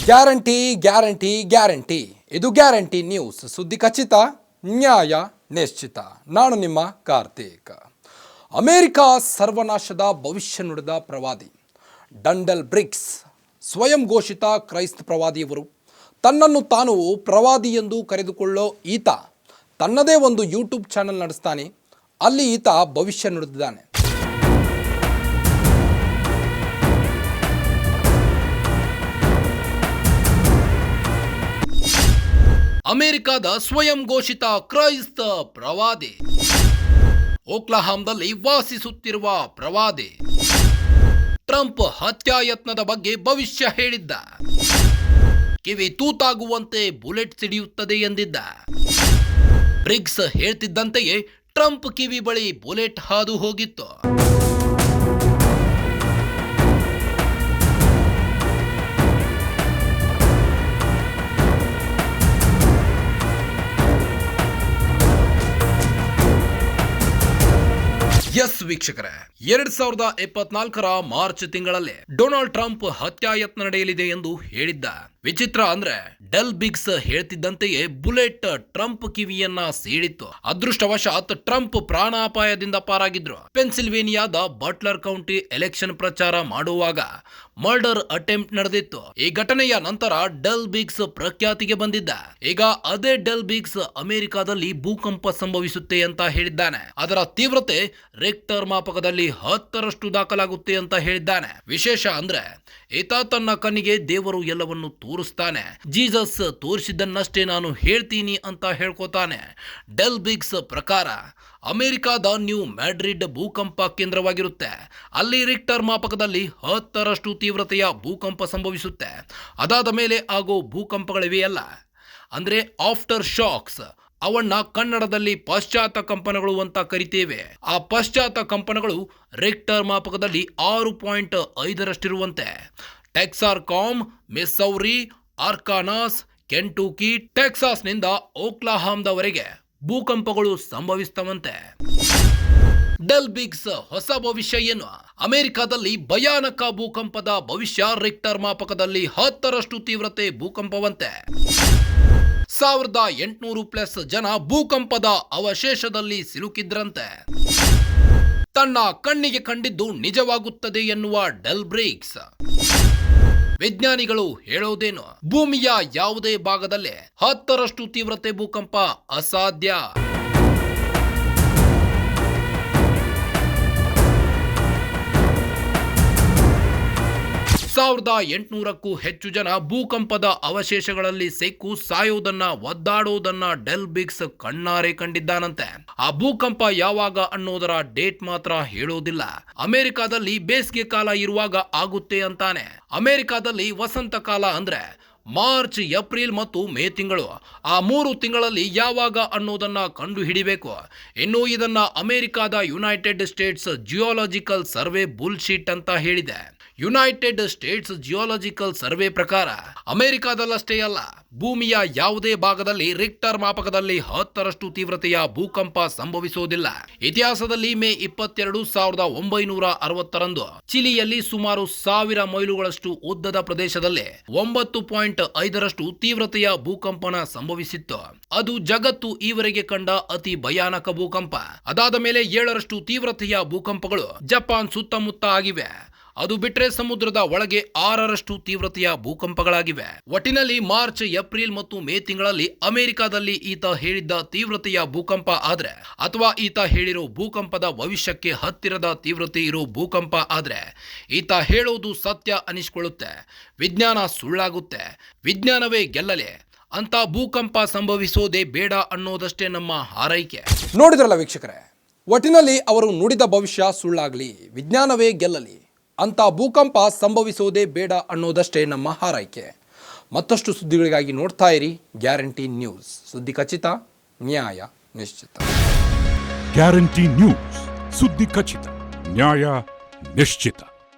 Guarantee guarantee guarantee ಇದು guarantee news. ಸುದ್ದಿ ಖಚಿತ, ನ್ಯಾಯ ನಿಶ್ಚಿತ. ನಾನು ನಿಮ್ಮ ಕಾರ್ತಿಕ್. ಅಮೆರಿಕ ಸರ್ವನಾಶದ ಭವಿಷ್ಯ ನುಡಿದ ಪ್ರವಾದಿ ಡಂಡಲ್ ಬ್ರಿಕ್ಸ್, ಸ್ವಯಂ ಘೋಷಿತ ಕ್ರೈಸ್ತ ಪ್ರವಾದಿಯವರು. ತನ್ನನ್ನು ತಾನು ಪ್ರವಾದಿ ಎಂದು ಕರೆದುಕೊಳ್ಳೋ ಈತ ತನ್ನದೇ ಒಂದು ಯೂಟ್ಯೂಬ್ ಚಾನಲ್ ನಡೆಸ್ತಾನೆ. ಅಲ್ಲಿ ಈತ ಭವಿಷ್ಯ ನುಡಿದಿದ್ದಾನೆ. ಅಮೆರಿಕದ ಸ್ವಯಂ ಘೋಷಿತ ಕ್ರೈಸ್ತ ಪ್ರವಾದಿ, ಓಕ್ಲಹಾಮ್ದಲ್ಲಿ ವಾಸಿಸುತ್ತಿರುವ ಪ್ರವಾದಿ, ಟ್ರಂಪ್ ಹತ್ಯಾಯತ್ನದ ಬಗ್ಗೆ ಭವಿಷ್ಯ ಹೇಳಿದ್ದ. ಕಿವಿ ತೂತಾಗುವಂತೆ ಬುಲೆಟ್ ಸಿಡಿಯುತ್ತದೆ ಎಂದಿದ್ದ. ಬ್ರಿಗ್ಸ್ ಹೇಳ್ತಿದ್ದಂತೆಯೇ ಟ್ರಂಪ್ ಕಿವಿ ಬಳಿ ಬುಲೆಟ್ ಹಾದು ಹೋಗಿತ್ತು. ಎಸ್ ವೀಕ್ಷಕರೇ, 2024 ಮಾರ್ಚ್ ತಿಂಗಳಲ್ಲಿ ಡೊನಾಲ್ಡ್ ಟ್ರಂಪ್ ಹತ್ಯಾಯತ್ನ ನಡೆಯಲಿದೆ ಎಂದು ಹೇಳಿದ್ದ. ವಿಚಿತ್ರ ಅಂದ್ರೆ ಡೆಲ್ ಬಿಗ್ಸ್ ಹೇಳ್ತಿದ್ದಂತೆಯೇ ಬುಲೆಟ್ ಟ್ರಂಪ್ ಕಿವಿಯನ್ನ ಸೀಳಿತ್ತು. ಅದೃಷ್ಟವಶಾತ್ ಟ್ರಂಪ್ ಪ್ರಾಣಾಪಾಯದಿಂದ ಪಾರಾಗಿದ್ರು. ಪೆನ್ಸಿಲ್ವೇನಿಯಾದ ಬಟ್ಲರ್ ಕೌಂಟಿ ಎಲೆಕ್ಷನ್ ಪ್ರಚಾರ ಮಾಡುವಾಗ ಮರ್ಡರ್ ಅಟೆಂಪ್ಟ್ ನಡೆದಿತ್ತು. ಈ ಘಟನೆಯ ನಂತರ ಡೆಲ್ ಬಿಗ್ಸ್ ಪ್ರಖ್ಯಾತಿಗೆ ಬಂದಿದ್ದ. ಈಗ ಅದೇ ಡೆಲ್ ಬಿಗ್ಸ್ ಅಮೆರಿಕಾದಲ್ಲಿ ಭೂಕಂಪ ಸಂಭವಿಸುತ್ತೆ ಅಂತ ಹೇಳಿದ್ದಾನೆ. ಅದರ ತೀವ್ರತೆ ರಿಕ್ಟರ್ ಮಾಪಕದಲ್ಲಿ 10ರಷ್ಟು ದಾಖಲಾಗುತ್ತೆ ಅಂತ ಹೇಳಿದ್ದಾನೆ. ವಿಶೇಷ ಅಂದ್ರೆ ಈತ ತನ್ನ ಕಣ್ಣಿಗೆ ದೇವರು ಎಲ್ಲವನ್ನು ತೋರಿಸ್ತಾನೆ. ಜೀಸಸ್ ತೋರಿಸಿದ್ದನ್ನಷ್ಟೇ ನಾನು ಹೇಳ್ತೀನಿ ಅಂತ ಹೇಳ್ಕೊತಾನೆ. ಡೆಲ್ ಬಿಗ್ಸ್ ಪ್ರಕಾರ ಅಮೆರಿಕಾದ ನ್ಯೂ ಮ್ಯಾಡ್ರಿಡ್ ಭೂಕಂಪ ಕೇಂದ್ರವಾಗಿರುತ್ತೆ. ಅಲ್ಲಿ ರಿಕ್ಟರ್ ಮಾಪಕದಲ್ಲಿ 10ರಷ್ಟು ತೀವ್ರತೆಯ ಭೂಕಂಪ ಸಂಭವಿಸುತ್ತೆ. ಅದಾದ ಮೇಲೆ ಆಗೋ ಭೂಕಂಪಗಳಿವೆಯಲ್ಲ, ಅಂದ್ರೆ ಆಫ್ಟರ್ ಶಾಕ್ಸ್, ಅವನ್ನ ಕನ್ನಡದಲ್ಲಿ ಪಶ್ಚಾತ್ತ ಕಂಪನಗಳು ಅಂತ ಕರಿತೇವೆ. ಆ ಪಶ್ಚಾತ್ತ ಕಂಪನಗಳು Richter ಮಾಪಕದಲ್ಲಿ 6.5ರಷ್ಟಿರುವಂತೆ ಟೆಕ್ಸಾರ್ಕಾಮ್, Missouri, Arkansas, Kentucky, ಟೆಕ್ಸಾಸ್ನಿಂದ ಓಕ್ಲಹಾಮ್ದವರೆಗೆ ಭೂಕಂಪಗಳು ಸಂಭವಿಸ್ತವಂತೆ. Del ಬಿಗ್ಸ್ ಹೊಸ ಭವಿಷ್ಯ ಏನು? ಅಮೆರಿಕಾದಲ್ಲಿ ಭಯಾನಕ ಭೂಕಂಪದ ಭವಿಷ್ಯ. ರಿಕ್ಟರ್ ಮಾಪಕದಲ್ಲಿ 10ರಷ್ಟು ತೀವ್ರತೆ ಭೂಕಂಪವಂತೆ. 1800+ ಜನ ಭೂಕಂಪದ ಅವಶೇಷದಲ್ಲಿ ಸಿಲುಕಿದ್ರಂತೆ. ತನ್ನ ಕಣ್ಣಿಗೆ ಕಂಡಿದ್ದು ನಿಜವಾಗುತ್ತದೆ ಎನ್ನುವ ಡೆಲ್ ಬ್ರಿಗ್ಸ್ ವಿಜ್ಞಾನಿಗಳು ಹೇಳೋದೇನು? ಭೂಮಿಯ ಯಾವುದೇ ಭಾಗದಲ್ಲೇ 10ರಷ್ಟು ತೀವ್ರತೆ ಭೂಕಂಪ ಅಸಾಧ್ಯ. 1800ಕ್ಕೂ ಹೆಚ್ಚು ಜನ ಭೂಕಂಪದ ಅವಶೇಷಗಳಲ್ಲಿ ಸಿಕ್ಕು ಸಾಯೋದನ್ನ, ಒದ್ದಾಡೋದನ್ನ ಡೆಲ್ ಬಿಗ್ಸ್ ಕಣ್ಣಾರೆ ಕಂಡಿದ್ದಾನಂತೆ. ಆ ಭೂಕಂಪ ಯಾವಾಗ ಅನ್ನೋದರ ಡೇಟ್ ಮಾತ್ರ ಹೇಳೋದಿಲ್ಲ. ಅಮೆರಿಕಾದಲ್ಲಿ ಬೇಸಿಗೆ ಕಾಲ ಇರುವಾಗ ಆಗುತ್ತೆ ಅಂತಾನೆ. ಅಮೆರಿಕಾದಲ್ಲಿ ವಸಂತ ಕಾಲ ಅಂದ್ರೆ ಮಾರ್ಚ್, ಏಪ್ರಿಲ್ ಮತ್ತು ಮೇ ತಿಂಗಳು. ಆ 3 ತಿಂಗಳಲ್ಲಿ ಯಾವಾಗ ಅನ್ನೋದನ್ನ ಕಂಡು ಹಿಡಿಬೇಕು. ಇನ್ನು ಇದನ್ನ ಅಮೆರಿಕಾದ ಯುನೈಟೆಡ್ ಸ್ಟೇಟ್ಸ್ ಜಿಯೋಲಾಜಿಕಲ್ ಸರ್ವೆ ಬುಲ್ಶೀಟ್ ಅಂತ ಹೇಳಿದೆ. ಯುನೈಟೆಡ್ ಸ್ಟೇಟ್ಸ್ ಜಿಯೋಲಾಜಿಕಲ್ ಸರ್ವೆ ಪ್ರಕಾರ ಅಮೆರಿಕಾದಲ್ಲಷ್ಟೇ ಅಲ್ಲ, ಭೂಮಿಯ ಯಾವುದೇ ಭಾಗದಲ್ಲಿ ರಿಕ್ಟರ್ ಮಾಪಕದಲ್ಲಿ 10ರಷ್ಟು ತೀವ್ರತೆಯ ಭೂಕಂಪ ಸಂಭವಿಸುವುದಿಲ್ಲ. ಇತಿಹಾಸದಲ್ಲಿ ಮೇ 22, 1960ರಂದು ಚಿಲಿಯಲ್ಲಿ ಸುಮಾರು 1000 ಮೈಲುಗಳಷ್ಟು ಉದ್ದದ ಪ್ರದೇಶದಲ್ಲಿ 9.5ರಷ್ಟು ತೀವ್ರತೆಯ ಭೂಕಂಪನ ಸಂಭವಿಸಿತ್ತು. ಅದು ಜಗತ್ತು ಈವರೆಗೆ ಕಂಡ ಅತಿ ಭಯಾನಕ ಭೂಕಂಪ. ಅದಾದ ಮೇಲೆ 7ರಷ್ಟು ತೀವ್ರತೆಯ ಭೂಕಂಪಗಳು ಜಪಾನ್ ಸುತ್ತಮುತ್ತ ಆಗಿವೆ. ಅದು ಬಿಟ್ರೆ ಸಮುದ್ರದ ಒಳಗೆ 6ರಷ್ಟು ತೀವ್ರತೆಯ ಭೂಕಂಪಗಳಾಗಿವೆ. ಒಟ್ಟಿನಲ್ಲಿ ಮಾರ್ಚ್, ಏಪ್ರಿಲ್ ಮತ್ತು ಮೇ ತಿಂಗಳಲ್ಲಿ ಅಮೆರಿಕಾದಲ್ಲಿ ಈತ ಹೇಳಿದ್ದ ತೀವ್ರತೆಯ ಭೂಕಂಪ ಆದ್ರೆ, ಅಥವಾ ಈತ ಹೇಳಿರೋ ಭೂಕಂಪದ ಭವಿಷ್ಯಕ್ಕೆ ಹತ್ತಿರದ ತೀವ್ರತೆ ಇರೋ ಭೂಕಂಪ ಆದ್ರೆ ಈತ ಹೇಳೋದು ಸತ್ಯ ಅನಿಸ್ಕೊಳ್ಳುತ್ತೆ. ವಿಜ್ಞಾನ ಸುಳ್ಳಾಗುತ್ತೆ. ವಿಜ್ಞಾನವೇ ಗೆಲ್ಲಲೆ ಅಂತ ಭೂಕಂಪ ಸಂಭವಿಸೋದೇ ಬೇಡ ಅನ್ನೋದಷ್ಟೇ ನಮ್ಮ ಹಾರೈಕೆ. ನೋಡಿದ್ರಲ್ಲ ವೀಕ್ಷಕರೇ, ಒಟ್ಟಿನಲ್ಲಿ ಅವರು ನುಡಿದ ಭವಿಷ್ಯ ಸುಳ್ಳಾಗ್ಲಿ, ವಿಜ್ಞಾನವೇ ಗೆಲ್ಲಲಿ ಅಂತ ಭೂಕಂಪ ಸಂಭವಿಸೋದೇ ಬೇಡ ಅನ್ನೋದಷ್ಟೇ ನಮ್ಮ ಹಾರೈಕೆ. ಮತ್ತಷ್ಟು ಸುದ್ದಿಗಳಿಗಾಗಿ ನೋಡ್ತಾ ಇರಿ ಗ್ಯಾರಂಟಿ ನ್ಯೂಸ್. ಸುದ್ದಿ ಖಚಿತ, ನ್ಯಾಯ ನಿಶ್ಚಿತ. ಗ್ಯಾರಂಟಿ ನ್ಯೂಸ್, ಸುದ್ದಿ ಖಚಿತ, ನ್ಯಾಯ ನಿಶ್ಚಿತ.